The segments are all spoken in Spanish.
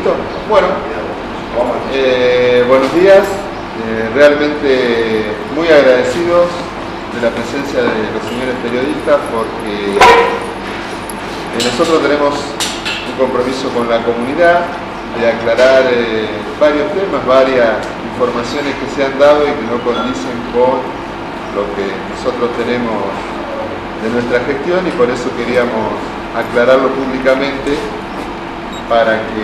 ¿Listo? Bueno, buenos días. Realmente muy agradecidos de la presencia de los señores periodistas porque nosotros tenemos un compromiso con la comunidad de aclarar varios temas, varias informaciones que se han dado y que no condicen con lo que nosotros tenemos de nuestra gestión, y por eso queríamos aclararlo públicamente para que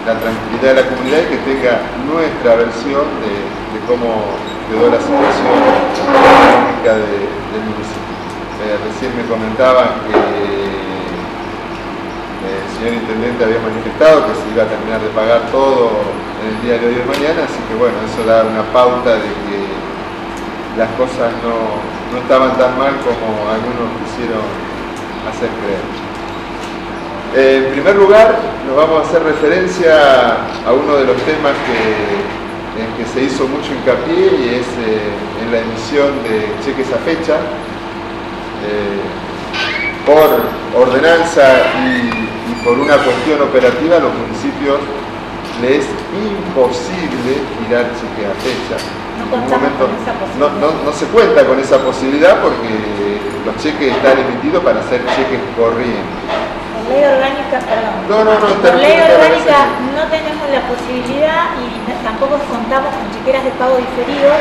la tranquilidad de la comunidad y que tenga nuestra versión de cómo quedó la situación económica del municipio. Recién me comentaban que el señor intendente había manifestado que se iba a terminar de pagar todo en el día de hoy y de mañana, así que bueno, eso da una pauta de que las cosas no estaban tan mal como algunos quisieron hacer creer. En primer lugar, nos vamos a hacer referencia a uno de los temas en que se hizo mucho hincapié, y es en la emisión de cheques a fecha. Por ordenanza y por una cuestión operativa, a los municipios les es imposible girar cheques a fecha. No se cuenta con esa posibilidad porque los cheques están emitidos para hacer cheques corrientes. Por ley orgánica, perdón. Por ley orgánica no tenemos la posibilidad y tampoco contamos con chequeras de pago diferido.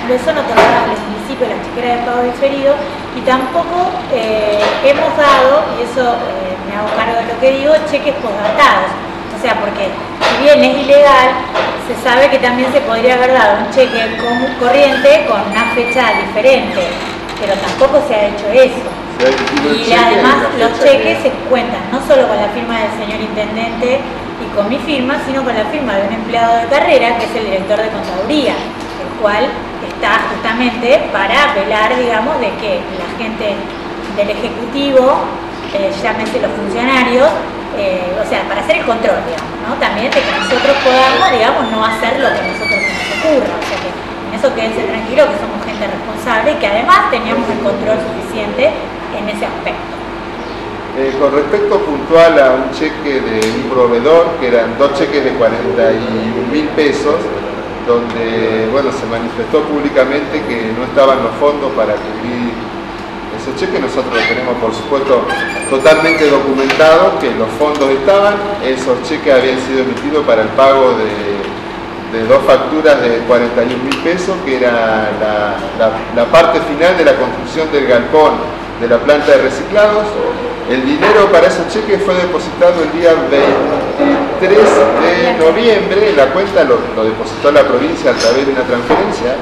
No son otorgadas a los municipios las chequeras de pago diferido, y tampoco hemos dado, y eso me hago cargo de lo que digo, cheques postdatados. O sea, porque si bien es ilegal, se sabe que también se podría haber dado un cheque corriente con una fecha diferente, pero tampoco se ha hecho eso. Y además los cheques se cuentan no solo con la firma del señor intendente y con mi firma, sino con la firma de un empleado de carrera, que es el director de contaduría, el cual está justamente para velar, digamos, de que la gente del Ejecutivo, llámese los funcionarios, o sea, para hacer el control, digamos, ¿no? También de que nosotros podamos, digamos, no hacer lo que a nosotros se nos ocurra. O sea que en eso quédense tranquilos, que somos gente responsable y que además teníamos el control suficiente en ese aspecto. Con respecto puntual a un cheque de un proveedor, que eran dos cheques de 41.000 pesos, donde, bueno, se manifestó públicamente que no estaban los fondos para cubrir ese cheque. Nosotros lo tenemos, por supuesto, totalmente documentado, que los fondos estaban. Esos cheques habían sido emitidos para el pago de dos facturas de 41.000 pesos, que era la parte final de la construcción del galpón de la planta de reciclados. El dinero para esos cheques fue depositado el día 23 de noviembre. La cuenta lo depositó la provincia a través de una transferencia,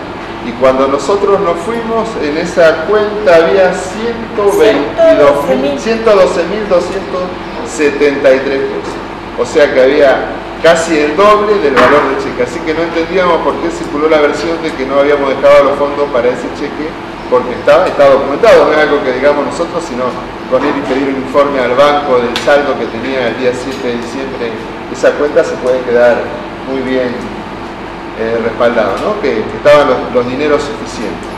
y cuando nosotros nos fuimos, en esa cuenta había 112.273 pesos. O sea que había casi el doble del valor del cheque. Así que no entendíamos por qué circuló la versión de que no habíamos dejado los fondos para ese cheque, porque está documentado. No es algo que digamos nosotros, sino con ir y pedir un informe al banco del saldo que tenía el día 7 de diciembre. Esa cuenta se puede quedar muy bien respaldado, ¿no? Que estaban los dineros suficientes.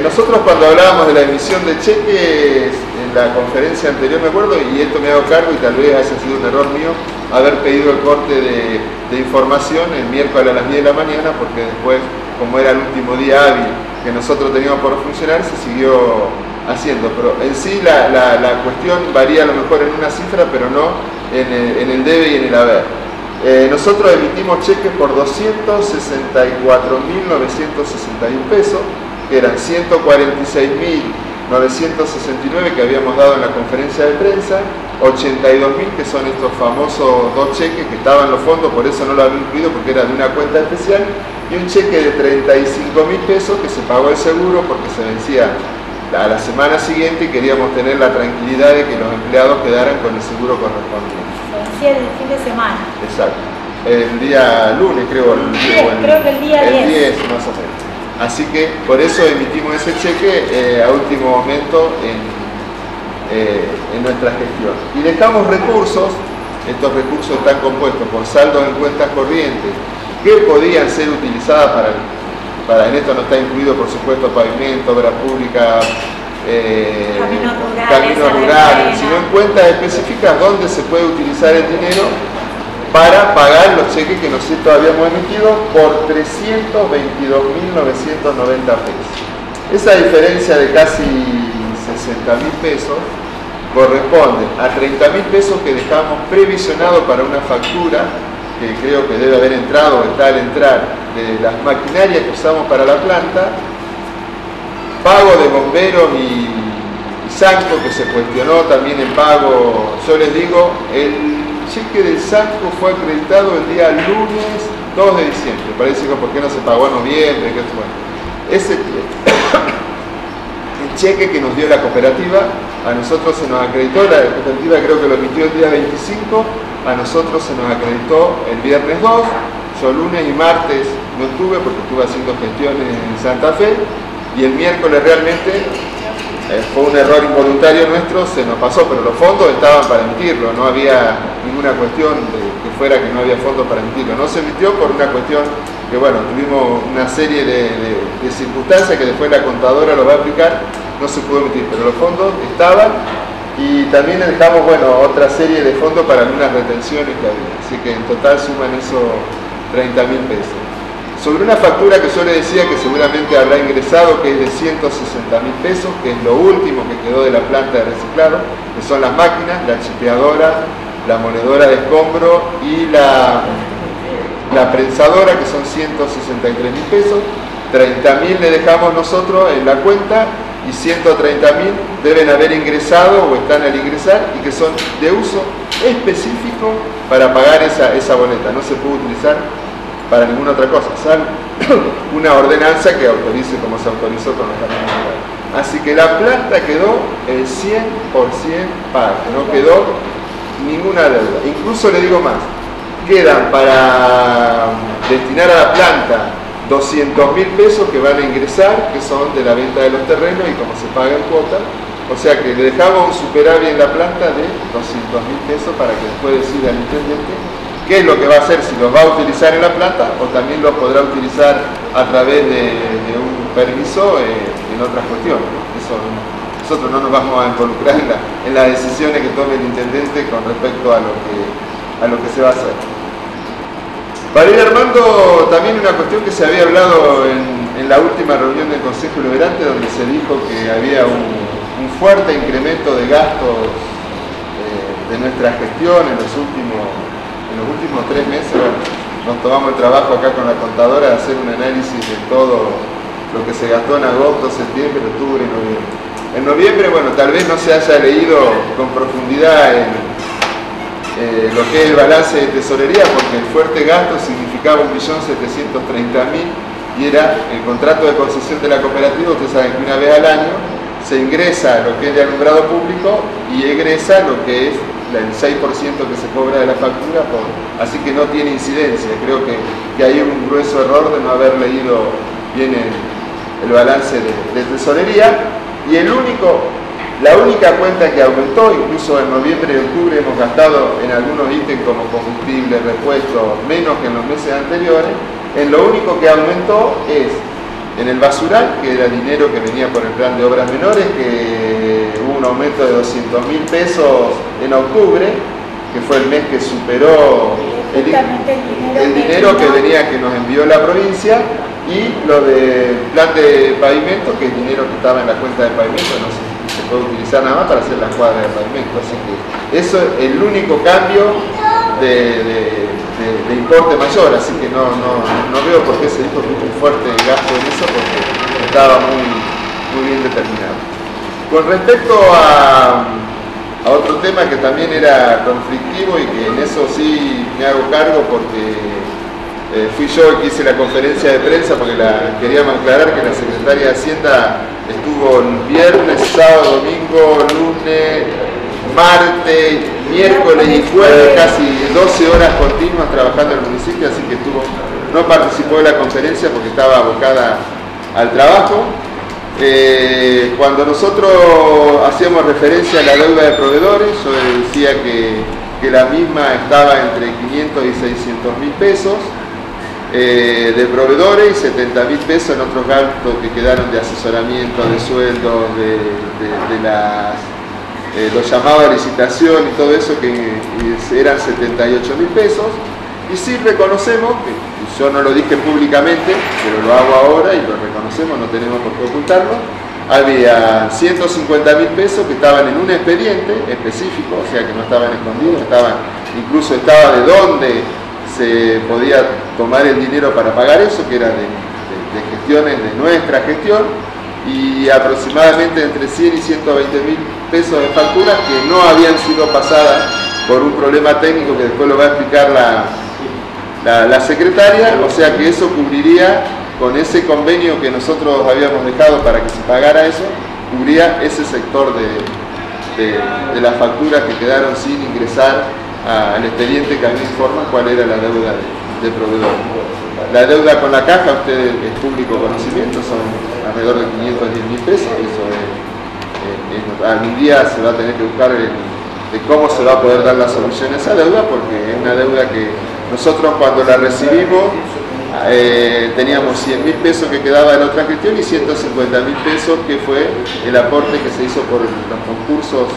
Nosotros, cuando hablábamos de la emisión de cheques en la conferencia anterior, me acuerdo, y esto me hago cargo, y tal vez haya sido un error mío haber pedido el corte de información el miércoles a las 10 de la mañana, porque después, como era el último día hábil que nosotros teníamos por funcionar, se siguió haciendo. Pero en sí la cuestión varía a lo mejor en una cifra, pero no en el debe y en el haber. Nosotros emitimos cheques por 264.961 pesos, que eran 146.969 que habíamos dado en la conferencia de prensa, 82.000 que son estos famosos dos cheques que estaban en los fondos, por eso no lo había incluido porque era de una cuenta especial, y un cheque de 35.000 pesos que se pagó el seguro porque se vencía a la semana siguiente y queríamos tener la tranquilidad de que los empleados quedaran con el seguro correspondiente. El fin de semana. Exacto. El día lunes, creo. Creo que el día 10. El 10, más o menos. Así que por eso emitimos ese cheque a último momento en nuestra gestión. Y dejamos recursos. Estos recursos están compuestos por saldos en cuentas corrientes que podían ser utilizadas para en esto no está incluido, por supuesto, pavimento, obra pública, caminos rurales, sino en cuentas específicas donde se puede utilizar el dinero para pagar los cheques que nosotros habíamos emitido por 322.990 pesos. Esa diferencia de casi 60.000 pesos corresponde a 30.000 pesos que dejamos previsionado para una factura que creo que debe haber entrado o está al entrar de las maquinarias que usamos para la planta, pago de bomberos y Sanco que se cuestionó también el pago. Yo les digo, el cheque del Sanco fue acreditado el día lunes 2 de diciembre. Parece que ¿por qué no se pagó en noviembre? Bueno, ese el cheque que nos dio la cooperativa, a nosotros se nos acreditó, la cooperativa creo que lo emitió el día 25, a nosotros se nos acreditó el viernes 2, yo lunes y martes no estuve porque estuve haciendo gestiones en Santa Fe, y el miércoles realmente fue un error involuntario nuestro, se nos pasó, pero los fondos estaban para emitirlo, no había ninguna cuestión de que fuera que no había fondos para emitirlo, no se emitió por una cuestión que bueno, tuvimos una serie de circunstancias que después la contadora lo va a explicar, no se pudo emitir, pero los fondos estaban y también dejamos, bueno, otra serie de fondos para algunas retenciones que había, así que en total suman esos 30.000 pesos. Sobre una factura que yo le decía que seguramente habrá ingresado, que es de 160.000 pesos, que es lo último que quedó de la planta de reciclado, que son las máquinas, la chipeadora, la moledora de escombro y la prensadora, que son 163.000 pesos, 30.000 le dejamos nosotros en la cuenta y 130.000 deben haber ingresado o están al ingresar y que son de uso específico para pagar esa boleta, no se puede utilizar para ninguna otra cosa, salvo una ordenanza que autorice como se autorizó con los canales legales. Así que la planta quedó el 100% paga, no quedó ninguna deuda. Incluso le digo más, quedan para destinar a la planta 200.000 pesos que van a ingresar, que son de la venta de los terrenos y como se paga en cuota, o sea que le dejamos un superávit en la planta de 200.000 pesos para que después decida el intendente qué es lo que va a hacer, si los va a utilizar en la planta o también los podrá utilizar a través de un permiso en otras cuestiones. Eso, nosotros no nos vamos a involucrar en las decisiones que tome el intendente con respecto a lo que se va a hacer. Para ir armando también una cuestión que se había hablado en la última reunión del Consejo Deliberante, donde se dijo que había un fuerte incremento de gastos de nuestra gestión en los últimos 3 meses. Bueno, nos tomamos el trabajo acá con la contadora de hacer un análisis de todo lo que se gastó en agosto, septiembre, octubre y noviembre. En noviembre, bueno, tal vez no se haya leído con profundidad lo que es el balance de tesorería, porque el fuerte gasto significaba 1.730.000 y era el contrato de concesión de la cooperativa. Ustedes saben que una vez al año se ingresa lo que es de alumbrado público y egresa lo que es el 6% que se cobra de la factura, así que no tiene incidencia. Creo que hay un grueso error de no haber leído bien el balance de tesorería. Y la única cuenta que aumentó, incluso en noviembre y octubre hemos gastado en algunos ítems como combustible, repuestos, menos que en los meses anteriores. En lo único que aumentó es en el basural, que era dinero que venía por el plan de obras menores, que hubo un aumento de 200.000 pesos en octubre, que fue el mes que superó el dinero que nos envió la provincia, y lo del plan de pavimento, que es dinero que estaba en la cuenta de pavimento, no se puede utilizar nada más para hacer las cuadras de pavimento. Así que eso es el único cambio de importe mayor, así que no veo por qué se dijo que hubo un fuerte gasto en eso, porque estaba muy bien determinado. Con respecto a otro tema que también era conflictivo y que en eso sí me hago cargo porque fui yo el que hice la conferencia de prensa, porque queríamos aclarar que la secretaria de Hacienda estuvo el viernes, sábado, domingo, lunes, martes, miércoles y jueves, casi 12 horas continuas trabajando en el municipio, así que no participó de la conferencia porque estaba abocada al trabajo. Cuando nosotros hacíamos referencia a la deuda de proveedores, yo decía que la misma estaba entre 500 y 600.000 pesos de proveedores y 70.000 pesos en otros gastos que quedaron de asesoramiento, de sueldos, los llamados a licitación y todo eso, que eran 78.000 pesos. Y sí reconocemos, que yo no lo dije públicamente, pero lo hago ahora y lo reconocemos, no tenemos por qué ocultarlo, había 150.000 pesos que estaban en un expediente específico, o sea que no estaban escondidos, incluso estaba de dónde se podía tomar el dinero para pagar eso, que era de gestiones de nuestra gestión, y aproximadamente entre 100 y 120.000 pesos de facturas que no habían sido pasadas por un problema técnico que después lo va a explicar la secretaria, o sea que eso cubriría, con ese convenio que nosotros habíamos dejado para que se pagara eso, cubría ese sector de las facturas que quedaron sin ingresar al expediente que a mí informa cuál era la deuda de proveedor. La deuda con la caja, ustedes es público conocimiento, son alrededor de 510.000 pesos, eso algún día se va a tener que buscar de cómo se va a poder dar la solución a esa deuda, porque es una deuda que nosotros cuando la recibimos teníamos 100.000 pesos que quedaba en otra gestión y 150.000 pesos que fue el aporte que se hizo por los concursos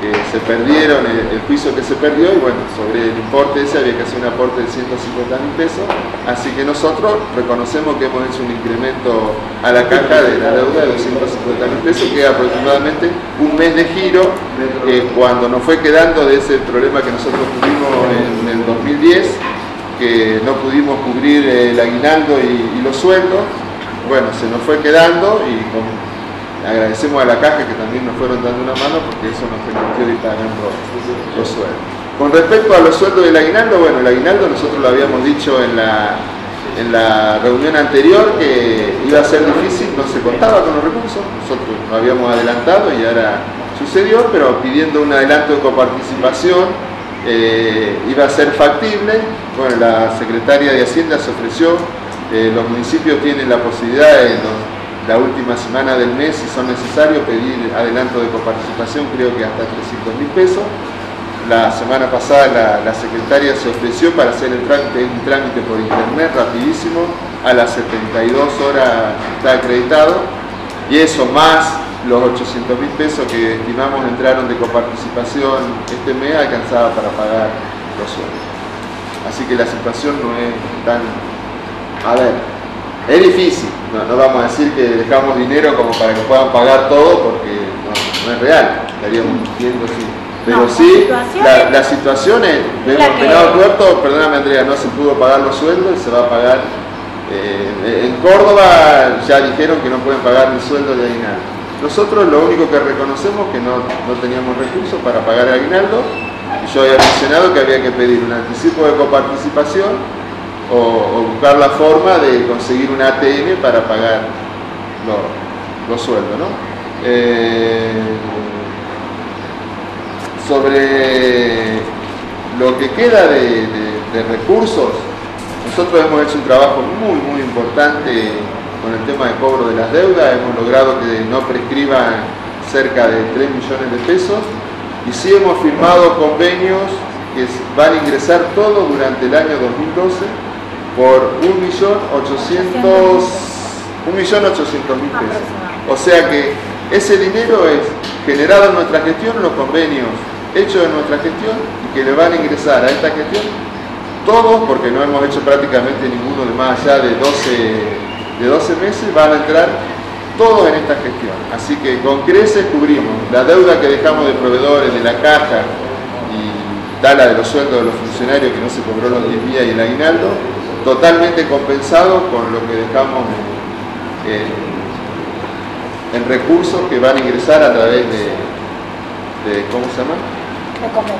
que se perdieron, el juicio que se perdió, y bueno, sobre el importe ese había que hacer un aporte de 150.000 pesos, así que nosotros reconocemos que hemos hecho un incremento a la caja de la deuda de 250.000 pesos, que es aproximadamente un mes de giro, cuando nos fue quedando de ese problema que nosotros tuvimos en el 2010, que no pudimos cubrir el aguinaldo y los sueldos. Bueno, se nos fue quedando y agradecemos a la caja que también nos fueron dando una mano, porque eso nos permitió ir pagando los sueldos. Con respecto a los sueldos del aguinaldo, bueno, el aguinaldo nosotros lo habíamos dicho en la reunión anterior que iba a ser difícil, no se contaba con los recursos, nosotros lo habíamos adelantado y ahora sucedió, pero pidiendo un adelanto de coparticipación iba a ser factible. Bueno, la secretaria de Hacienda se ofreció, los municipios tienen la posibilidad en la última semana del mes, si son necesarios, pedir adelanto de coparticipación, creo que hasta 300.000 pesos. La semana pasada la secretaria se ofreció para hacer un trámite por internet rapidísimo, a las 72 horas está acreditado, y eso más los 800.000 pesos que estimamos entraron de coparticipación este mes, alcanzaba para pagar los sueldos. Así que la situación no es tan... A ver, es difícil, no vamos a decir que dejamos dinero como para que puedan pagar todo, porque no es real, estaríamos mintiendo así. Pero sí, la situación es, vemos penado tuerto, perdóname Andrea, no se pudo pagar los sueldos y se va a pagar. En Córdoba ya dijeron que no pueden pagar ni sueldo de aguinaldo. Nosotros lo único que reconocemos es que no teníamos recursos para pagar el aguinaldo, y yo había mencionado que había que pedir un anticipo de coparticipación o buscar la forma de conseguir un ATM para pagar los sueldos, ¿no? Sobre lo que queda de recursos, nosotros hemos hecho un trabajo muy importante con el tema de cobro de las deudas. Hemos logrado que no prescriban cerca de 3 millones de pesos, y sí hemos firmado convenios que van a ingresar todos durante el año 2012 por 1.800.000 pesos. O sea que ese dinero es generado en nuestra gestión, los convenios hechos en nuestra gestión, y que le van a ingresar a esta gestión todos, porque no hemos hecho prácticamente ninguno de más allá de 12 meses, van a entrar todos en esta gestión. Así que con creces cubrimos la deuda que dejamos de proveedores, de la caja, y da la de los sueldos de los funcionarios que no se cobró los 10 días y el aguinaldo, totalmente compensado con lo que dejamos en recursos que van a ingresar a través de ¿cómo se llama?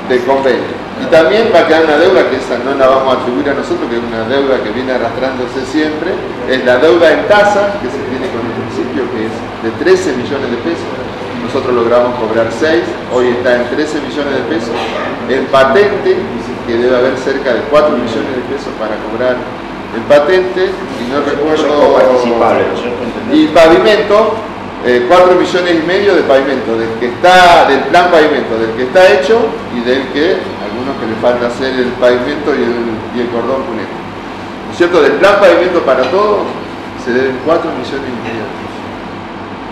De convenio. Y también va a quedar una deuda que esa no la vamos a atribuir a nosotros, que es una deuda que viene arrastrándose siempre, es la deuda en tasa que se tiene con el municipio, que es de 13 millones de pesos. Nosotros logramos cobrar 6, hoy está en 13 millones de pesos. El patente, que debe haber cerca de 4 millones de pesos para cobrar el patente, y no recuerdo... Y pavimento, 4 millones y medio de pavimento, del plan pavimento, del que está hecho y del que algunos que le falta hacer el pavimento y el cordón cuneta. ¿No es cierto? Del plan pavimento para todos se deben 4 millones y medio de pesos.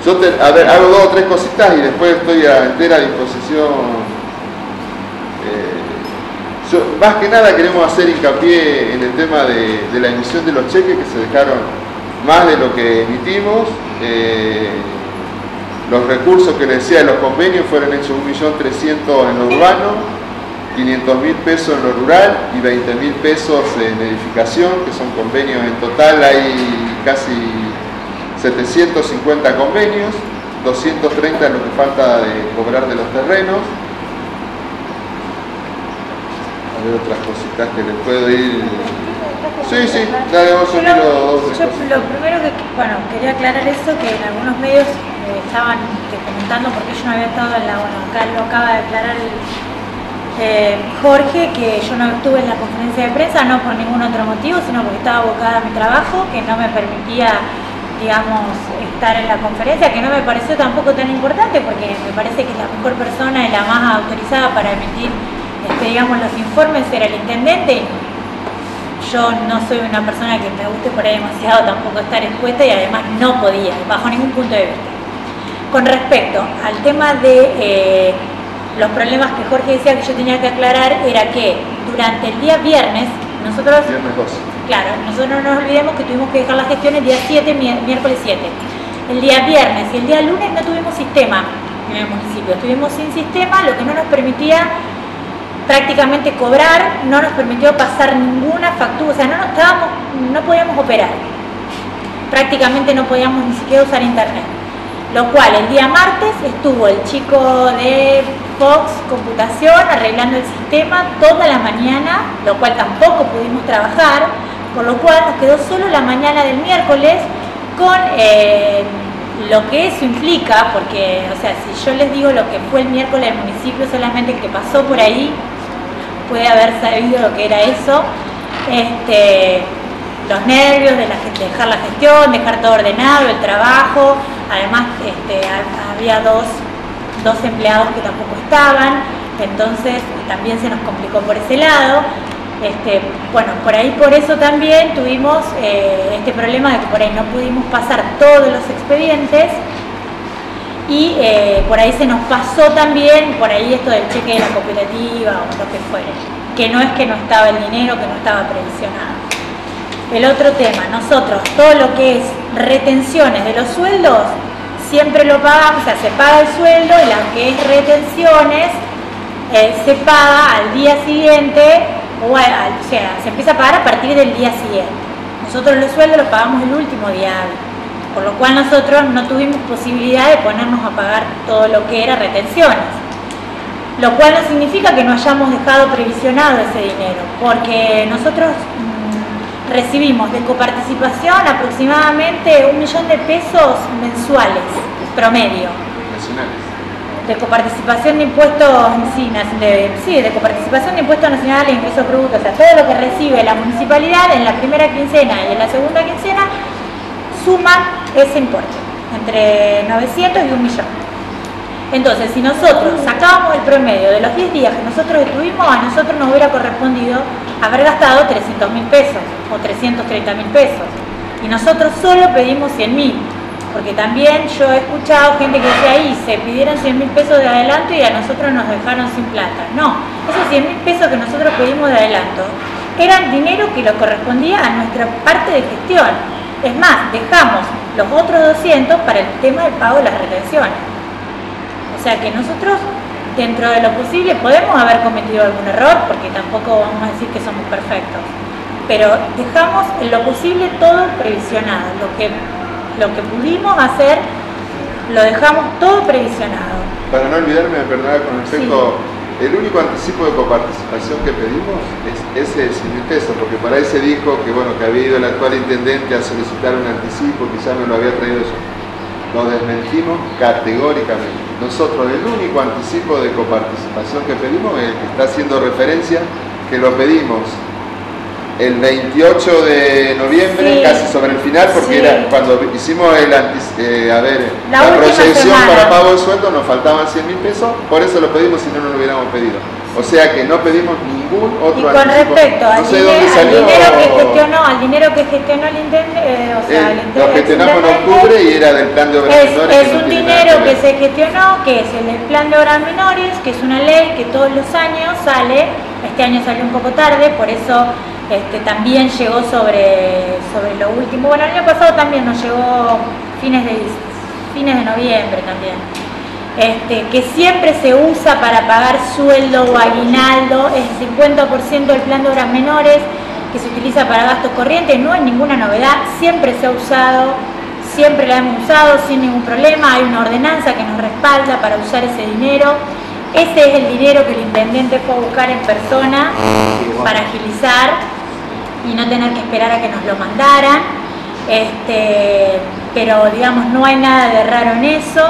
Yo a ver, hago 2 o 3 cositas y después estoy a entera disposición. Más que nada queremos hacer hincapié en el tema de la emisión de los cheques, que se dejaron más de lo que emitimos. Los recursos que les decía de los convenios fueron hechos 1.300.000 en lo urbano, 500.000 pesos en lo rural y 20.000 pesos en edificación, que son convenios. En total hay casi 750 convenios, 230 es lo que falta de cobrar de los terrenos. A ver otras cositas que les puedo ir. Sí, dale, vamos a subir los. Yo lo primero que, bueno, quería aclarar eso, que en algunos medios estaban comentando, porque yo no había estado en la, bueno, acá lo acaba de aclarar Jorge, que yo no estuve en la conferencia de prensa, no por ningún otro motivo, sino porque estaba abocada a mi trabajo, que no me permitía, digamos, estar en la conferencia, que no me pareció tampoco tan importante, porque me parece que la mejor persona y la más autorizada para emitir, digamos, los informes era el intendente. Yo no soy una persona que me guste por ahí demasiado tampoco estar expuesta, y además no podía, bajo ningún punto de vista. Con respecto al tema de los problemas que Jorge decía que yo tenía que aclarar, era que durante el día viernes, nosotros... Viernes 12. Claro, nosotros no nos olvidemos que tuvimos que dejar la gestión el día 7, miércoles 7. El día viernes y el día lunes no tuvimos sistema en el municipio, estuvimos sin sistema, lo que no nos permitía prácticamente cobrar, no nos permitió pasar ninguna factura, o sea, no podíamos operar, prácticamente no podíamos ni siquiera usar internet. Lo cual el día martes estuvo el chico de Fox Computación arreglando el sistema toda la mañana, lo cual tampoco pudimos trabajar, por lo cual nos quedó solo la mañana del miércoles con lo que eso implica, porque, o sea, si yo les digo lo que fue el miércoles del municipio, solamente el que pasó por ahí puede haber sabido lo que era eso. Los nervios de dejar la gestión, dejar todo ordenado, el trabajo. Además, había dos empleados que tampoco estaban, entonces también se nos complicó por ese lado. Bueno, por eso también tuvimos este problema de que por ahí no pudimos pasar todos los expedientes, y por ahí se nos pasó también por ahí esto del cheque de la cooperativa o lo que fuera, que no es que no estaba el dinero, que no estaba previsionado. El otro tema, nosotros todo lo que es retenciones de los sueldos siempre lo pagamos, o sea, se paga el sueldo, y lo que es retenciones se paga al día siguiente, o sea, se empieza a pagar a partir del día siguiente. Nosotros los sueldos los pagamos el último día hábil, por lo cual nosotros no tuvimos posibilidad de ponernos a pagar todo lo que era retenciones. Lo cual no significa que no hayamos dejado previsionado ese dinero, porque nosotros recibimos de coparticipación aproximadamente 1 millón de pesos mensuales, promedio. Nacionales. De coparticipación de impuestos, de coparticipación de impuestos nacionales e ingresos brutos, o sea, todo lo que recibe la municipalidad en la primera quincena y en la segunda quincena suman ese importe, entre 900 y 1 millón. Entonces, si nosotros sacábamos el promedio de los 10 días que nosotros estuvimos, a nosotros nos hubiera correspondido haber gastado 300.000 pesos o 330.000 pesos. Y nosotros solo pedimos 100.000, porque también yo he escuchado gente que dice ahí, se pidieron 100.000 pesos de adelanto y a nosotros nos dejaron sin plata. No, esos 100.000 pesos que nosotros pedimos de adelanto eran dinero que lo correspondía a nuestra parte de gestión. Es más, dejamos los otros 200 para el tema del pago de las retenciones. O sea que nosotros, dentro de lo posible, podemos haber cometido algún error, porque tampoco vamos a decir que somos perfectos, pero dejamos en lo posible todo previsionado. Lo que pudimos hacer, lo dejamos todo previsionado. Para no olvidarme, perdón, con respecto, sí, el único anticipo de coparticipación que pedimos es ese de 100.000 pesos, porque para ahí se dijo que, bueno, que había ido el actual intendente a solicitar un anticipo, que ya me lo había traído yo. Lo desmentimos categóricamente. Nosotros el único anticipo de coparticipación que pedimos es el que está haciendo referencia, que lo pedimos el 28 de noviembre, sí, casi sobre el final, porque sí, era cuando hicimos la proyección para pago de sueldo, nos faltaban 100.000 pesos, por eso lo pedimos, si no, no lo hubiéramos pedido. O sea que no pedimos ningún otro Y con anticipo. respecto No al, sé dónde al salió. dinero que gestionó el intendente, Lo gestionamos en octubre y era del plan de obras menores. es un dinero que se gestionó, que es el plan de obras menores, que es una ley que todos los años sale. Este año salió un poco tarde, por eso también llegó sobre lo último. Bueno, el año pasado también nos llegó fines de noviembre también. Que siempre se usa para pagar sueldo o aguinaldo, es el 50% del plan de obras menores que se utiliza para gastos corrientes, no hay ninguna novedad, siempre se ha usado, siempre la hemos usado sin ningún problema, hay una ordenanza que nos respalda para usar ese dinero. Ese es el dinero que el intendente fue a buscar en persona para agilizar y no tener que esperar a que nos lo mandaran. Pero digamos, no hay nada de raro en eso.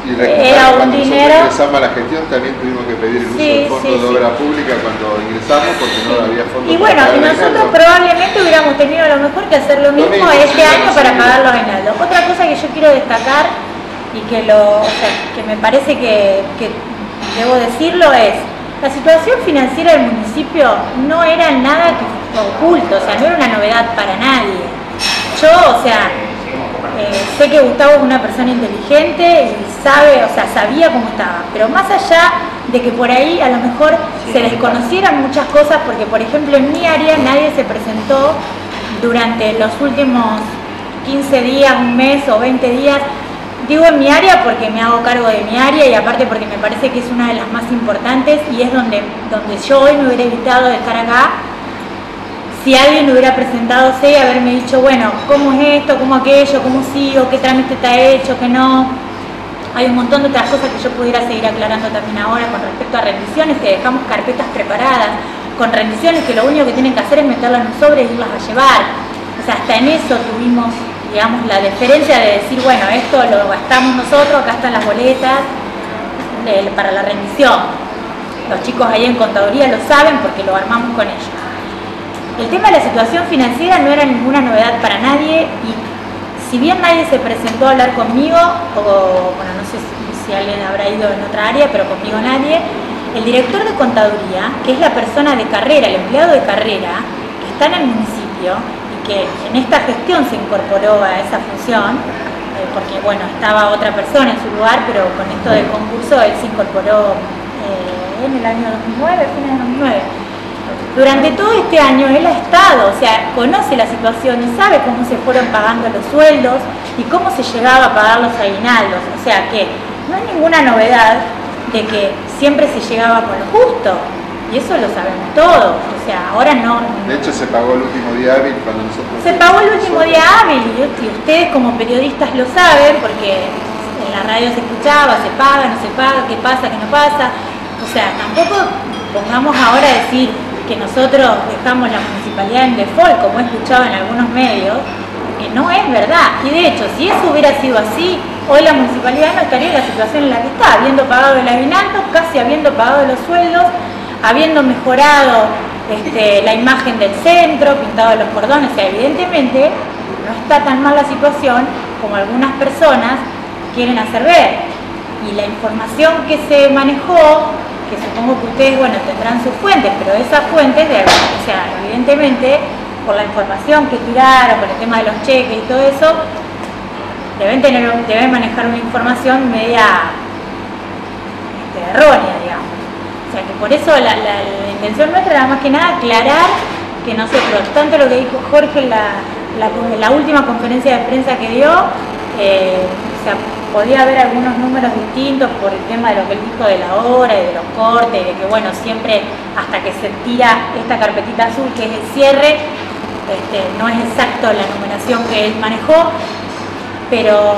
Y Era un cuando dinero. nosotros ingresamos a la gestión también tuvimos que pedir el uso del fondo de obra pública cuando ingresamos porque no había fondos. Y bueno, y nosotros probablemente hubiéramos tenido a lo mejor que hacer lo mismo este año para pagar los aguinaldos. Otra cosa que yo quiero destacar y que me parece que debo decirlo es, la situación financiera del municipio no era nada oculto, o sea, no era una novedad para nadie. Yo, sé que Gustavo es una persona inteligente y sabía cómo estaba, pero más allá de que por ahí a lo mejor se desconocieran muchas cosas, porque por ejemplo en mi área nadie se presentó durante los últimos 15 días, un mes o 20 días. Digo en mi área porque me hago cargo de mi área y aparte porque me parece que es una de las más importantes y es donde yo hoy me hubiera evitado de estar acá. Si alguien hubiera presentado y haberme dicho, bueno, ¿cómo es esto? ¿Cómo aquello? ¿Cómo sigo? ¿Qué trámite está hecho? ¿Qué no? Hay un montón de otras cosas que yo pudiera seguir aclarando también ahora con respecto a rendiciones, que dejamos carpetas preparadas con rendiciones que lo único que tienen que hacer es meterlas en un sobre y irlas a llevar. O sea, hasta en eso tuvimos, digamos, la deferencia de decir, bueno, esto lo gastamos nosotros, acá están las boletas para la rendición. Los chicos ahí en contaduría lo saben porque lo armamos con ellos. El tema de la situación financiera no era ninguna novedad para nadie y si bien nadie se presentó a hablar conmigo, bueno, no sé si alguien habrá ido en otra área, pero conmigo nadie, el director de contaduría, que es la persona de carrera, el empleado de carrera, que está en el municipio y que en esta gestión se incorporó a esa función, porque bueno, estaba otra persona en su lugar, pero con esto del concurso él se incorporó en el año 2009, fines de 2009. Durante todo este año él ha estado, conoce la situación y sabe cómo se fueron pagando los sueldos y cómo se llegaba a pagar los aguinaldos. O sea que no hay ninguna novedad de que siempre se llegaba con lo justo. Y eso lo sabemos todos. O sea, ahora no. De hecho se pagó el último día hábil cuando nosotros... Se pagó el último día hábil y ustedes como periodistas lo saben porque en la radio se escuchaba, se paga, no se paga, qué pasa, qué no pasa. O sea, tampoco pongamos ahora a decir que nosotros dejamos la municipalidad en default, como he escuchado en algunos medios, que no es verdad. Y de hecho, si eso hubiera sido así, hoy la municipalidad no estaría en la situación en la que está, habiendo pagado el aguinaldo, casi habiendo pagado los sueldos, habiendo mejorado la imagen del centro, pintado los cordones. O sea, evidentemente no está tan mal la situación como algunas personas quieren hacer ver. Y la información que se manejó, que supongo que ustedes, bueno, tendrán sus fuentes, pero esas fuentes, evidentemente, por la información que tiraron, por el tema de los cheques y todo eso, deben manejar una información media errónea, digamos. O sea, que por eso la intención nuestra era más que nada aclarar que nosotros, tanto lo que dijo Jorge en la última conferencia de prensa que dio, podía haber algunos números distintos por el tema de lo que él dijo de la hora y de los cortes, y de que bueno, siempre hasta que se tira esta carpetita azul que es el cierre, no es exacto la numeración que él manejó, pero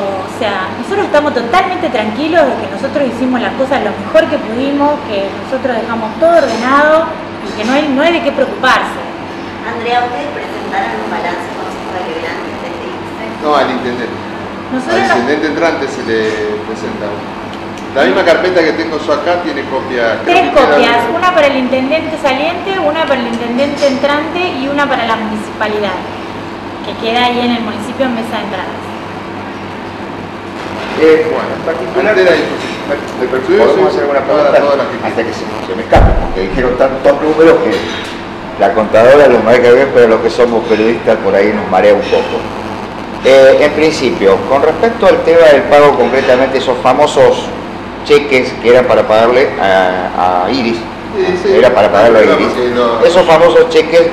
nosotros estamos totalmente tranquilos de que nosotros hicimos las cosas lo mejor que pudimos, que nosotros dejamos todo ordenado y que no hay de qué preocuparse. Andrea, ¿ustedes presentaron un balance consejo deliberante? No, al intendente. Al intendente entrante se le presenta la misma carpeta que tengo yo acá, tiene copias. Tres copias, una para el intendente saliente, una para el intendente entrante y una para la municipalidad, que queda ahí en el municipio en mesa de entradas. Bueno, particular. podemos hacer alguna pregunta hasta que se me escape, porque dijeron tantos números que la contadora los maneja bien, pero los que somos periodistas por ahí nos marea un poco. En principio, con respecto al tema del pago, concretamente esos famosos cheques que eran para pagarle a Iris, era para pagarle a Iris, esos famosos cheques,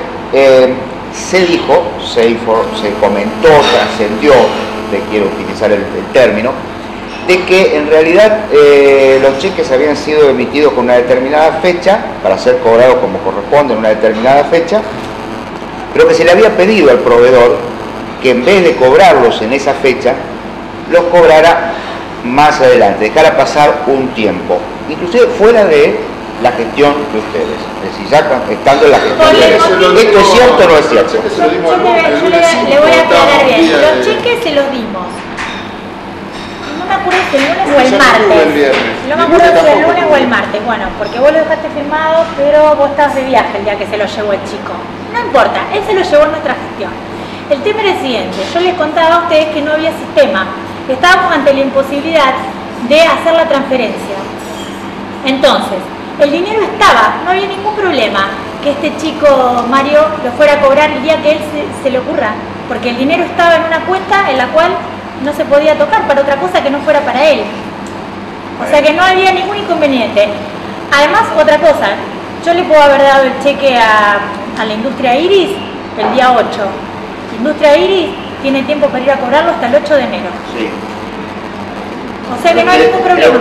se dijo, se comentó, trascendió, quiero utilizar el término, de que en realidad los cheques habían sido emitidos con una determinada fecha, para ser cobrados como corresponde en una determinada fecha, pero que se le había pedido al proveedor que en vez de cobrarlos en esa fecha, los cobrara más adelante, dejara pasar un tiempo, inclusive fuera de la gestión de ustedes, es decir, ya estando en la gestión de ustedes. ¿Esto es cierto o no es cierto? Yo le voy a aclarar bien, los cheques se los dimos. No me acuerdo si el lunes o el martes. No me acuerdo si el lunes o el martes. Bueno, porque vos lo dejaste firmado, pero vos estabas de viaje el día que se lo llevó el chico. No importa, él se lo llevó en nuestra gestión. El tema era el siguiente, yo les contaba a ustedes que no había sistema. Estábamos ante la imposibilidad de hacer la transferencia. Entonces, el dinero estaba, no había ningún problema que este chico Mario lo fuera a cobrar el día que él se le ocurra, porque el dinero estaba en una cuenta en la cual no se podía tocar para otra cosa que no fuera para él. O sea que no había ningún inconveniente. Además, otra cosa, yo le puedo haber dado el cheque a la industria Iris el día 8. La industria Iris tiene tiempo para ir a cobrarlo hasta el 8 de enero. Sí. O sea que no hay ningún problema.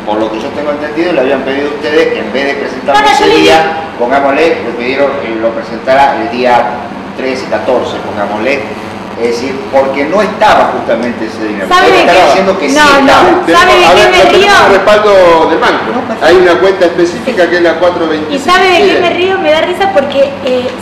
Por lo que yo tengo entendido, le habían pedido a ustedes que en vez de presentarlo ese día, pongámosle, le pidieron que lo presentara el día 13, 14, pongámosle. Es decir, porque no estaba justamente ese dinero. ¿Sabe estaba que diciendo que no, sí estaba. no, ¿sabe de qué me río? Un respaldo del banco. Hay una cuenta específica que es la 425. ¿Y sabe de qué me río? Me da risa porque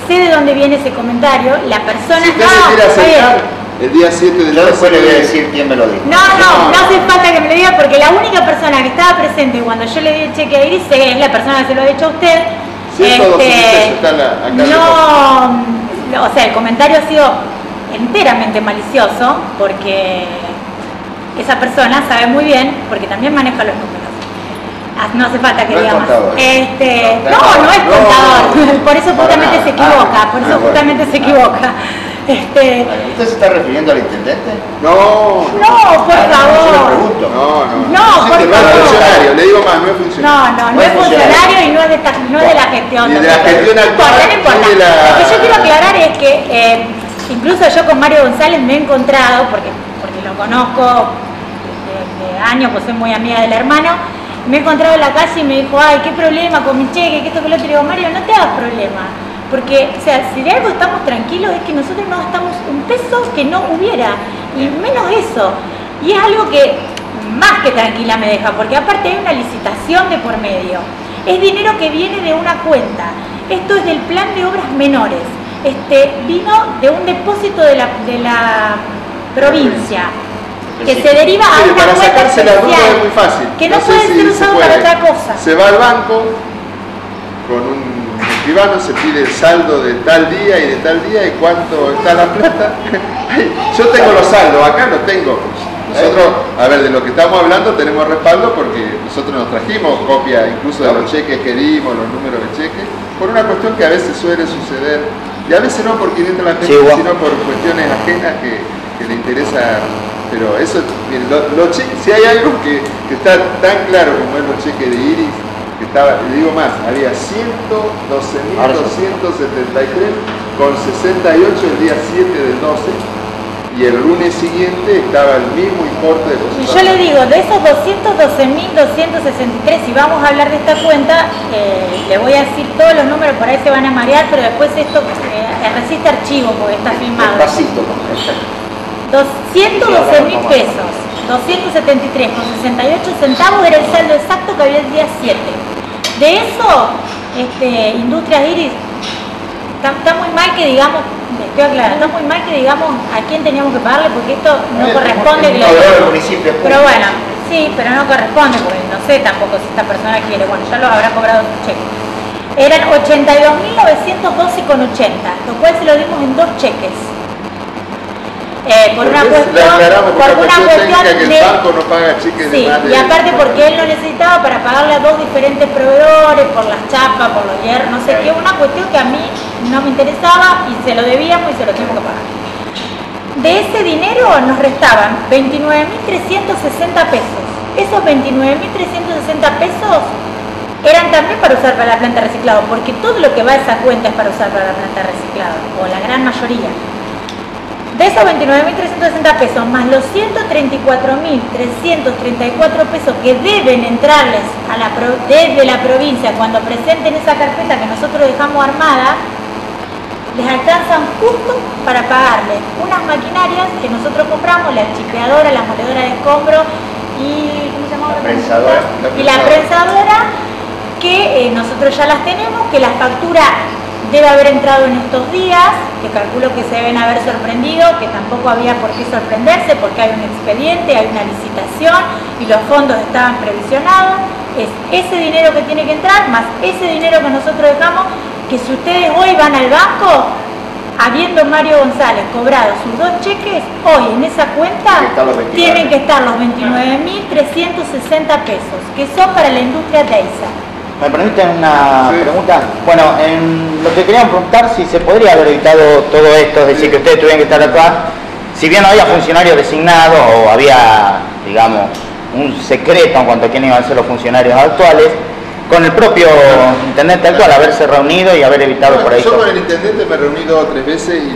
sé de dónde viene ese comentario. La persona... Si usted se quiere acercar el día 7 del Yo después le voy a decir quién me lo dijo. No hace falta que me lo diga porque la única persona que estaba presente cuando yo le di el cheque a Iris es la persona que se lo ha dicho a usted. O sea, el comentario ha sido enteramente malicioso porque esa persona sabe muy bien, porque también maneja los números. No hace falta que diga más. No es contador, por eso justamente se equivoca, ¿Usted se está refiriendo al intendente? No, por favor. No, por favor. Le digo más, no es funcionario. No es funcionario y no es de la gestión. Y de la gestión actual. No importa. Lo que yo quiero aclarar es que incluso yo con Mario González me he encontrado, porque lo conozco de años, pues soy muy amiga del hermano, me he encontrado en la calle y me dijo, ay, qué problema con mi cheque, que esto, que lo otro. Y digo, Mario, no te hagas problema, porque, o sea, si de algo estamos tranquilos es que nosotros no gastamos un peso que no hubiera, y menos eso. Y es algo que más que tranquila me deja, porque aparte hay una licitación de por medio. Es dinero que viene de una cuenta. Esto es del plan de obras menores. Vino de un depósito de la provincia que se deriva a una para cuenta sacarse la duda es muy especial fácil. que no puede ser usado para otra cosa. Se va al banco con un escribano, se pide el saldo de tal día y de tal día y cuánto está la plata. Yo tengo los saldos, acá no tengo. Nosotros, a ver, de lo que estamos hablando tenemos respaldo porque nosotros nos trajimos copia incluso de los cheques que dimos, los números de cheques, por una cuestión que a veces suele suceder, y a veces no porque entra la gente, sino por cuestiones ajenas que le interesa. Pero eso, miren, si hay algo que está tan claro como es los cheques de Iris, que estaba, le digo más, había 112.273,68 el día 7 del 12, y el lunes siguiente estaba el mismo importe de los. Y yo le digo, de esos 212.263, si vamos a hablar de esta cuenta, le voy a decir todos los números, por ahí se van a marear, pero después esto resiste archivo porque está filmado. 212.000 pesos, 273,68 centavos era el saldo exacto que había el día 7. De eso, Industrias Iris, está muy mal que digamos, estoy aclarando, está muy mal que digamos a quién teníamos que pagarle porque esto no corresponde. Pero bueno, sí, pero no corresponde porque no sé tampoco si esta persona quiere, bueno, ya los habrá cobrado su cheque. Eran 82.912,80, lo cual se lo dimos en 2 cheques. por una Le cuestión, aclaramos por una cuestión técnica que el banco no paga cheques sí, de más de... y aparte porque él lo necesitaba para pagarle a 2 diferentes proveedores, por las chapas, por los hierros, no sé qué, una cuestión que a mí no me interesaba y se lo debíamos y se lo tengo que pagar. De ese dinero nos restaban 29.360 pesos. Esos 29.360 pesos eran también para usar para la planta de reciclado, porque todo lo que va a esa cuenta es para usar para la planta de reciclado, o la gran mayoría. De esos 29.360 pesos, más los 134.334 pesos que deben entrarles desde la provincia cuando presenten esa carpeta que nosotros dejamos armada, les alcanzan justo para pagarle unas maquinarias que nosotros compramos, la chipeadora, la moledora de escombro y ¿cómo se llama? La prensadora, que nosotros ya las tenemos, que la factura debe haber entrado en estos días, que calculo que se deben haber sorprendido, que tampoco había por qué sorprenderse porque hay un expediente, hay una licitación y los fondos estaban previsionados. Es ese dinero que tiene que entrar más ese dinero que nosotros dejamos, que si ustedes hoy van al banco, habiendo Mario González cobrado sus 2 cheques, hoy en esa cuenta tienen que estar los 29.360 pesos, que son para la industria Teiza. ¿Me permiten una pregunta? Bueno, lo que querían preguntar, si se podría haber evitado todo esto, es decir, que ustedes tuvieran que estar acá, si bien no había funcionarios designados o había, digamos, un secreto en cuanto a quiénes iban a ser los funcionarios actuales, con el propio intendente actual haberse reunido y haber evitado por ahí. Yo con el intendente me he reunido 3 veces y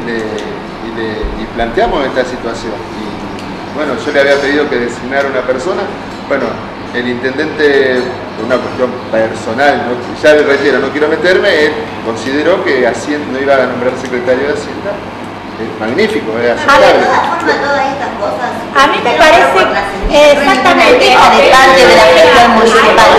planteamos esta situación. Y bueno, yo le había pedido que designara una persona. Bueno, el intendente, por una cuestión personal, ya le reitero, no quiero meterme, él consideró que Hacienda no iba a nombrar secretario de Hacienda. Es magnífico, es aceptable. De todas formas, todas estas cosas... A mí me parece exactamente de parte de la gestión municipal.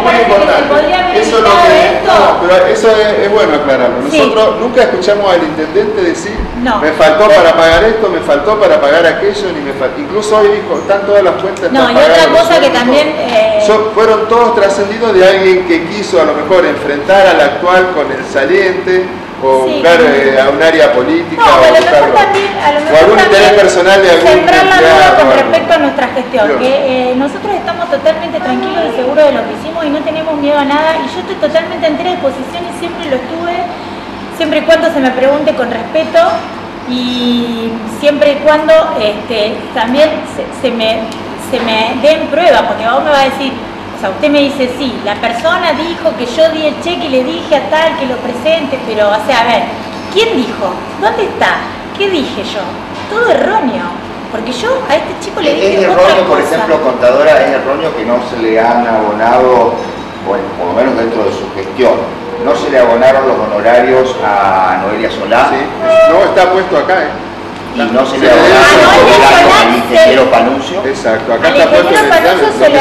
Muy importante. Eso lo que, no, pero eso es bueno aclararlo. Nosotros nunca escuchamos al intendente decir, me faltó para pagar esto, me faltó para pagar aquello, ni me faltó. Incluso hoy dijo, están todas las cuentas. No, y otra cosa que también... fueron todos trascendidos de alguien que quiso a lo mejor enfrentar al actual con el saliente, o buscar a un área política, no, o algún interés personal de algún sembrar la duda con o respecto a nuestra gestión, que nosotros estamos totalmente tranquilos y seguros de lo que hicimos y no tenemos miedo a nada, y yo estoy totalmente entera de disposición y siempre lo estuve, siempre y cuando se me pregunte con respeto y siempre y cuando también se me den pruebas, porque vos me vas a decir, o sea, usted me dice, sí, la persona dijo que yo di el cheque y le dije a tal que lo presente, pero, o sea, a ver, ¿quién dijo? ¿Dónde está? ¿Qué dije yo? Todo erróneo, porque yo a este chico le dije es otra erróneo, cosa. por ejemplo, contadora, es erróneo que no se le han abonado, bueno, por lo menos dentro de su gestión, no se le abonaron los honorarios a Noelia Solá. Sí, no, está puesto acá, Y no se le abonaron al ingeniero Panuncio. Exacto, acá Al está puesto ingeniero Panuncio se le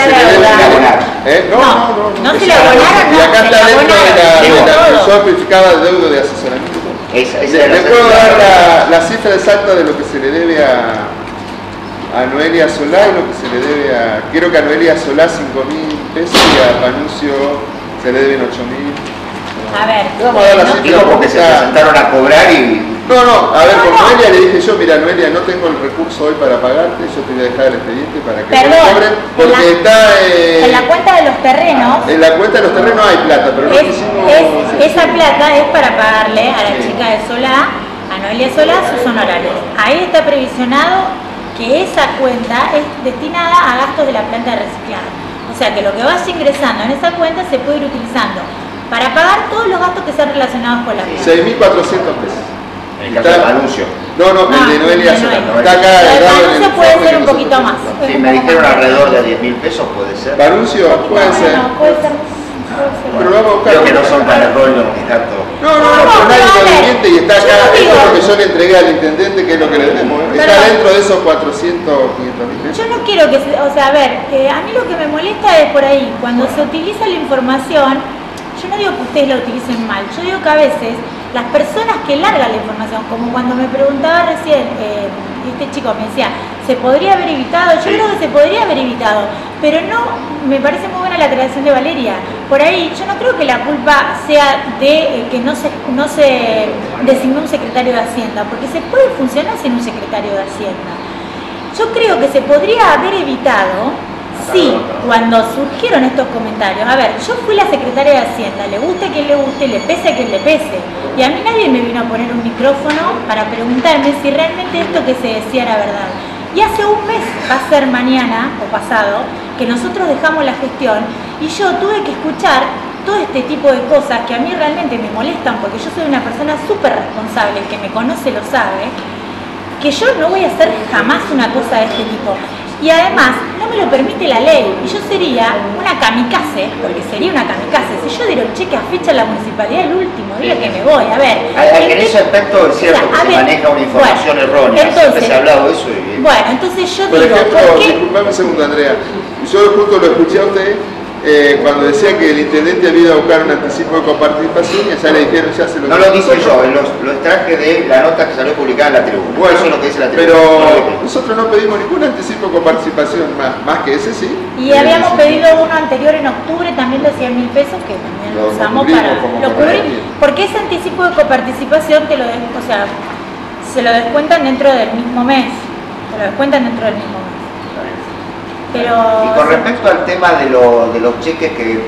No, se le abonaron, y acá está dentro de la certificada de deuda de asesoramiento. Le puedo dar la cifra exacta de lo que se le debe a Noelia Solá y lo que se le debe a... Quiero que a Noelia Solá 5.000 pesos y a Panuncio se le deben 8.000. A ver, vamos a dar la cifra. Digo porque se presentaron a cobrar y... No, a ver, con Noelia le dije yo, mira Noelia, no tengo el recurso hoy para pagarte, yo te voy a dejar el expediente para que me cobren, porque está... en la cuenta de los terrenos... En la cuenta de los terrenos hay plata, pero no quisimos... Esa plata es para pagarle a la chica de Solá, a Noelia Solá, sus honorarios. Ahí está previsionado que esa cuenta es destinada a gastos de la planta de reciclado. O sea que lo que vaya ingresando en esa cuenta se puede ir utilizando para pagar todos los gastos que sean relacionados con la planta. 6.400 pesos. En el caso de Panuncio. No, el de Noelia Solá. Está acá. El Panuncio puede ser un poquito más. Sí, me dijeron alrededor de 10.000 pesos, puede ser. Panuncio, puede ser. No, puede ser. Pero lo vamos a buscar. Creo que no son tan erróneos ni tanto. No, pero nadie lo miente y está acá. Esto es lo que yo le entregué al intendente, que es lo que le debemos. Está dentro de esos 400, 500.000 pesos. Yo no quiero que, o sea, a ver, a mí lo que me molesta es por ahí, cuando se utiliza la información, yo no digo que ustedes la utilicen mal, yo digo que a veces las personas que largan la información, como cuando me preguntaba recién, este chico me decía, ¿se podría haber evitado? Yo creo que se podría haber evitado, pero no, me parece muy buena la creación de Valeria, por ahí yo no creo que la culpa sea de que no se designó un secretario de Hacienda, porque se puede funcionar sin un secretario de Hacienda. Yo creo que se podría haber evitado si cuando surgieron estos comentarios, a ver, yo fui la secretaria de Hacienda, le guste a quien le guste, le pese a quien le pese, y a mí nadie me vino a poner un micrófono para preguntarme si realmente esto que se decía era verdad. Y hace un mes, va a ser mañana o pasado, que nosotros dejamos la gestión y yo tuve que escuchar todo este tipo de cosas que a mí realmente me molestan, porque yo soy una persona súper responsable, el que me conoce lo sabe, que yo no voy a hacer jamás una cosa de este tipo. Y además, no me lo permite la ley, y yo sería una kamikaze, porque sería una kamikaze, si yo diera un cheque a fecha a la municipalidad el último día que me voy, a ver. En ese aspecto es cierto que se maneja una información errónea, entonces, se ha hablado de eso. Bueno, entonces yo por digo, ejemplo, ¿por qué? disculpame un segundo, Andrea, yo justo lo escuché a usted cuando decía que el intendente había ido a buscar un anticipo de coparticipación y allá le dijeron ya se lo... No lo dije yo, lo extraje de la nota que salió publicada en la tribuna. Bueno, eso es lo que dice la tribuna. pero nosotros no pedimos ningún anticipo de coparticipación más que ese, sí. Y habíamos pedido uno anterior en octubre también de 100.000 pesos que también lo usamos lo cubrimos, porque ese anticipo de coparticipación te lo se lo descuentan dentro del mismo mes, Pero, y con respecto al tema de los cheques que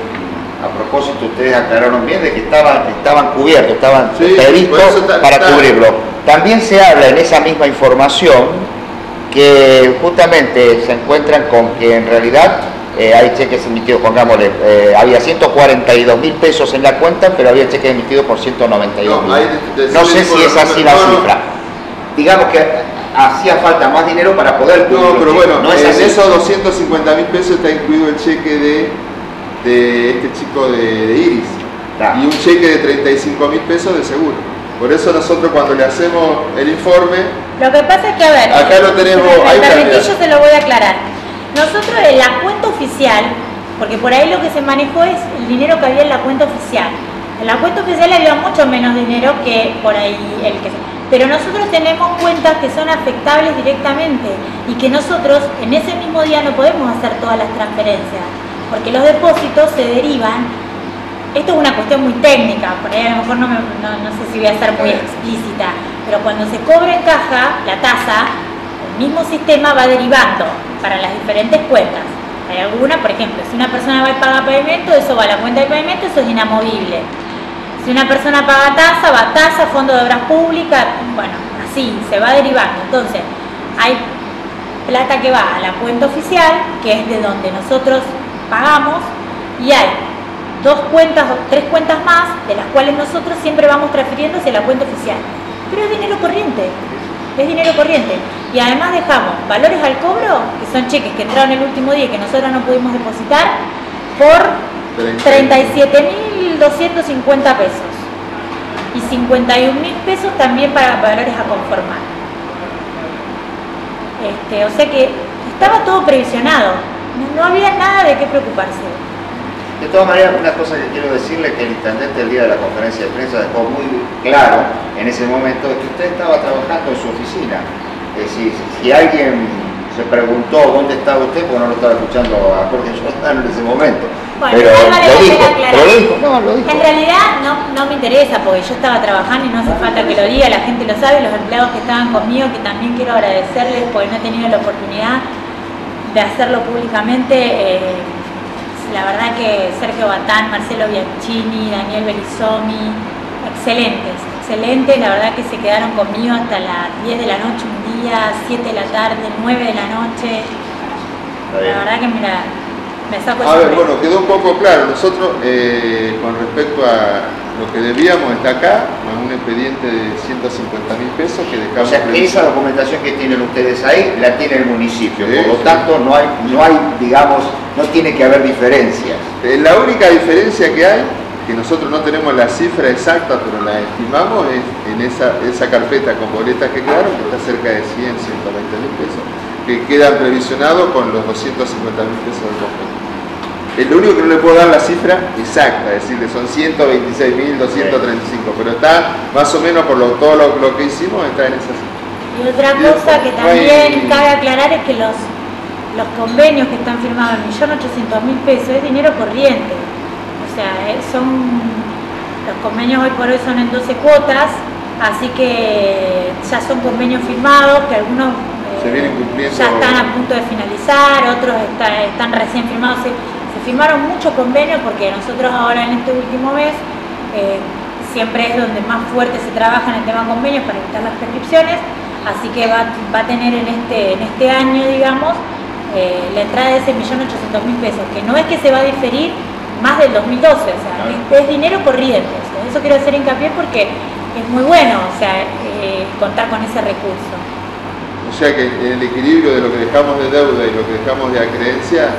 a propósito ustedes aclararon bien de que estaban cubiertos, estaban previstos para cubrirlo. También se habla en esa misma información que justamente se encuentran con que en realidad hay cheques emitidos, pongámosle, había 142.000 pesos en la cuenta, pero había cheques emitidos por 192.000. No sé si es así la cifra. Digamos que hacía falta más dinero para poder cubrir. No, pero bueno, no es en así. esos 250.000 pesos está incluido el cheque de este chico de Iris. Y un cheque de 35.000 pesos de seguro. Por eso nosotros cuando le hacemos el informe... Lo que pasa es que, a ver, acá lo tenemos... Si me permitís, yo se lo voy a aclarar. Nosotros en la cuenta oficial, porque por ahí lo que se manejó es el dinero que había en la cuenta oficial. En la cuenta oficial había mucho menos dinero que por ahí el que se... Pero nosotros tenemos cuentas que son afectables directamente y que nosotros en ese mismo día no podemos hacer todas las transferencias, porque los depósitos se derivan. Esto es una cuestión muy técnica, por ahí a lo mejor no sé si voy a ser muy explícita, pero cuando se cobra en caja la tasa, el mismo sistema va derivando para las diferentes cuentas. Hay alguna, por ejemplo, si una persona va a pagar pavimento, eso va a la cuenta de pavimento, eso es inamovible. Si una persona paga tasa, va a tasa, fondo de obras públicas, bueno, así, se va derivando. Entonces, hay plata que va a la cuenta oficial, que es de donde nosotros pagamos, y hay 2 cuentas o 3 cuentas más, de las cuales nosotros siempre vamos transfiriendo hacia la cuenta oficial. Pero es dinero corriente, Y además dejamos valores al cobro, que son cheques que entraron el último día y que nosotros no pudimos depositar, por 37.250 pesos y 51.000 pesos también para valores a conformar. O sea que estaba todo previsionado, no había nada de qué preocuparse. De todas maneras, una cosa que quiero decirle que el intendente el día de la conferencia de prensa dejó muy claro en ese momento es que usted estaba trabajando en su oficina. Es decir, si alguien se preguntó dónde estaba usted, porque no lo estaba escuchando a Jorge Jordán en ese momento. Bueno, pero lo dijo. En realidad no me interesa, porque yo estaba trabajando y no hace falta que lo diga, la gente lo sabe, los empleados que estaban conmigo, que también quiero agradecerles porque no he tenido la oportunidad de hacerlo públicamente. La verdad que Sergio Batán, Marcelo Bianchini, Daniel Belisomi, excelentes, la verdad que se quedaron conmigo hasta las 10 de la noche un día, 7 de la tarde, 9 de la noche. La verdad que mira, me saco el sombrero. Bueno, quedó un poco claro. Nosotros, con respecto a lo que debíamos, está acá, con un expediente de 150.000 pesos que dejamos... O sea, esa documentación que tienen ustedes ahí, la tiene el municipio. Por lo tanto, no hay, digamos, no tiene que haber diferencias. La única diferencia que hay, que nosotros no tenemos la cifra exacta, pero la estimamos, es en esa carpeta con boletas que quedaron, que está cerca de 100, 120.000 pesos, que quedan previsionados con los 250.000 pesos del convenio. Lo único que no le puedo dar la cifra exacta, es decir, que son 126.235, pero está más o menos por todo lo que hicimos, está en esa cifra. Y otra cosa que también cabe aclarar es que los convenios que están firmados en 1.800.000 pesos es dinero corriente. O sea, los convenios hoy por hoy son en 12 cuotas, así que ya son convenios firmados, que algunos se vienen cumpliendo, ya están a punto de finalizar, otros están recién firmados. Se firmaron muchos convenios porque nosotros ahora en este último mes siempre es donde más fuerte se trabaja en el tema convenios para evitar las prescripciones, así que va a tener en este año, digamos, la entrada de ese 1.800.000 pesos, que no es que se va a diferir más del 2012, o sea, es dinero corriente. O sea, eso quiero hacer hincapié porque es muy bueno, o sea, contar con ese recurso. O sea que en el equilibrio de lo que dejamos de deuda y lo que dejamos de acreencia,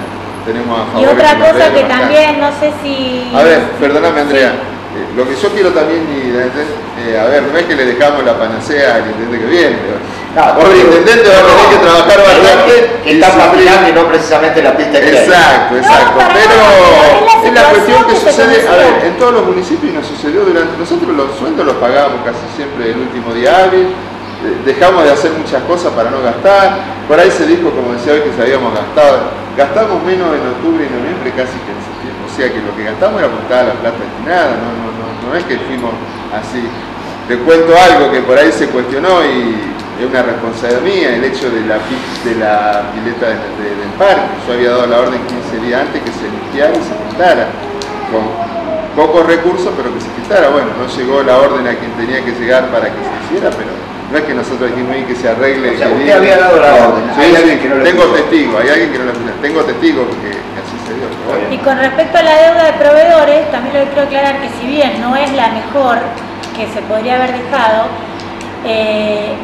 tenemos a favor. Y otra cosa que también, no sé si... A ver, perdóname Andrea, sí. Lo que yo quiero también, a ver, no es que le dejamos la panacea al intendente que viene, pobre intendente va a tener que trabajar bastante. Que está patinando y no precisamente la pista que exacto, No, pero es la cuestión que sucede, a ver, en todos los municipios nos sucedió nosotros los sueldos los pagábamos casi siempre el último día hábil, dejamos de hacer muchas cosas para no gastar, por ahí se dijo, como decía hoy, que se habíamos gastamos menos en octubre y noviembre casi que en septiembre, o sea que lo que gastamos era porque estaba la plata destinada, no es que fuimos así. Te cuento algo que por ahí se cuestionó y es una responsabilidad mía, el hecho de la pileta del parque. Yo había dado la orden 15 días antes que se limpiara y se pintara, con pocos recursos, pero que se pintara. Bueno, no llegó la orden a quien tenía que llegar para que se hiciera, pero no es que nosotros dijimos que se arregle. O sea, usted había dado la orden. Sí, que no tengo testigos, hay alguien que no la pintó. Tengo testigos que así se dio. Bueno. Y con respecto a la deuda de proveedores, también lo que quiero aclarar que si bien no es la mejor que se podría haber dejado,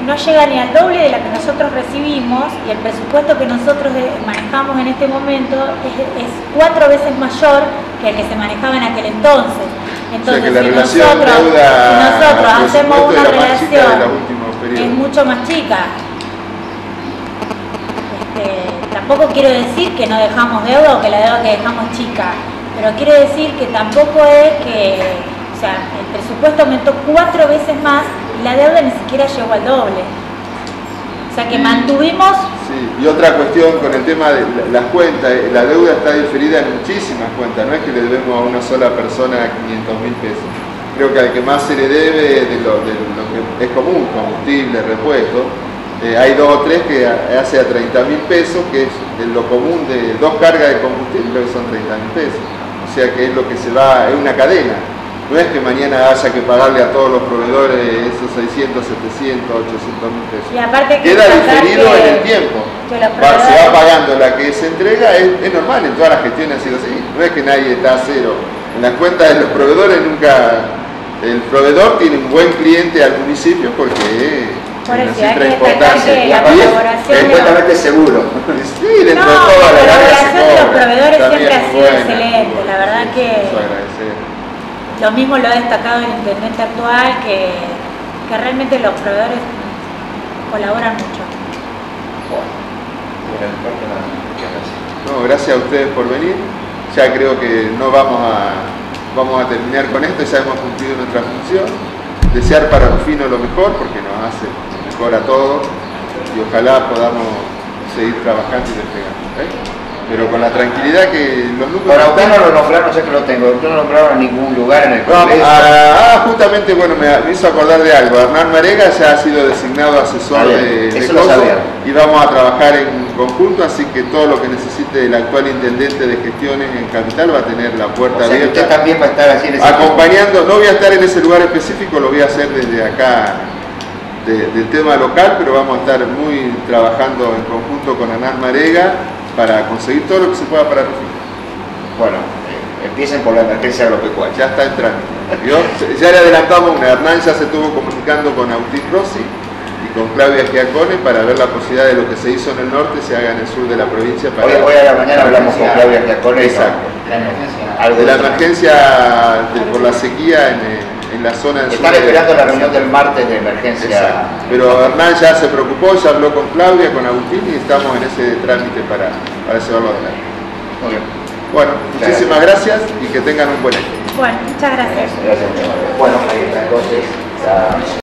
no llega ni al doble de la que nosotros recibimos, y el presupuesto que nosotros manejamos en este momento es 4 veces mayor que el que se manejaba en aquel entonces. Entonces, o sea que la si relación nosotros hacemos una relación que es mucho más chica, tampoco quiero decir que no dejamos deuda o que la deuda que dejamos es chica, pero quiero decir que tampoco es que, o sea, el presupuesto aumentó 4 veces más y la deuda ni siquiera llegó al doble. O sea que mantuvimos... Sí, y otra cuestión con el tema de las cuentas, la deuda está diferida en muchísimas cuentas, no es que le debemos a una sola persona 500.000 pesos. Creo que al que más se le debe de lo que es común, combustible, repuesto, hay 2 o 3 que hace a 30.000 pesos, que es lo común de 2 cargas de combustible, que son 30.000 pesos. O sea que es lo que se va, es una cadena. No es que mañana haya que pagarle a todos los proveedores esos 600, 700, 800.000 pesos. Y aparte que queda diferido en el tiempo. Se va pagando la que se entrega, es normal, en todas las gestiones ha sido así. No es que nadie está a cero. En las cuentas de los proveedores nunca... El proveedor tiene un buen cliente al municipio porque por es eso, una hay que importancia. destacar que la colaboración es completamente seguro. Sí, dentro de la toda la colaboración de los proveedores siempre ha sido buena. excelente, la verdad que Eso agradecer. lo mismo lo ha destacado el intendente actual, que realmente los proveedores colaboran mucho. No, gracias a ustedes por venir. Ya creo que no vamos a terminar con esto, ya hemos cumplido nuestra función. Desear para Rufino lo mejor, porque nos hace mejor a todos, y ojalá podamos seguir trabajando y despegando. Pero con la tranquilidad que los números... Ahora, usted no lo nombraron, ya que lo tengo, usted no lo nombraron en ningún lugar en el Congreso. Justamente, bueno, me hizo acordar de algo. Hernán Marega ya ha sido designado asesor de COSO y vamos a trabajar en conjunto, así que todo lo que necesite el actual intendente de gestiones en Capital va a tener la puerta abierta. Usted también va a estar así en ese acompañando, no voy a estar en ese lugar específico, lo voy a hacer desde acá del tema local, pero vamos a estar muy trabajando en conjunto con Hernán Marega para conseguir todo lo que se pueda para Rufino. Bueno, empiecen por la emergencia agropecuaria. Ya está en trámite. Ya le adelantamos una. Hernán ya se estuvo comunicando con Agustín Rossi y con Claudia Giacone para ver la posibilidad de lo que se hizo en el norte se haga en el sur de la provincia. Para hoy a la mañana hablamos con Claudia Giacone. Exacto. De la emergencia por la sequía en la zona del sur. Están esperando la reunión del martes de emergencia. Exacto. Pero Hernán ya se preocupó, ya habló con Claudia, con Agustín y estamos en ese trámite para llevarlo adelante. Muy bien. Bueno, muchísimas gracias y que tengan un buen año. Bueno, muchas gracias. Gracias. Bueno, ahí está entonces.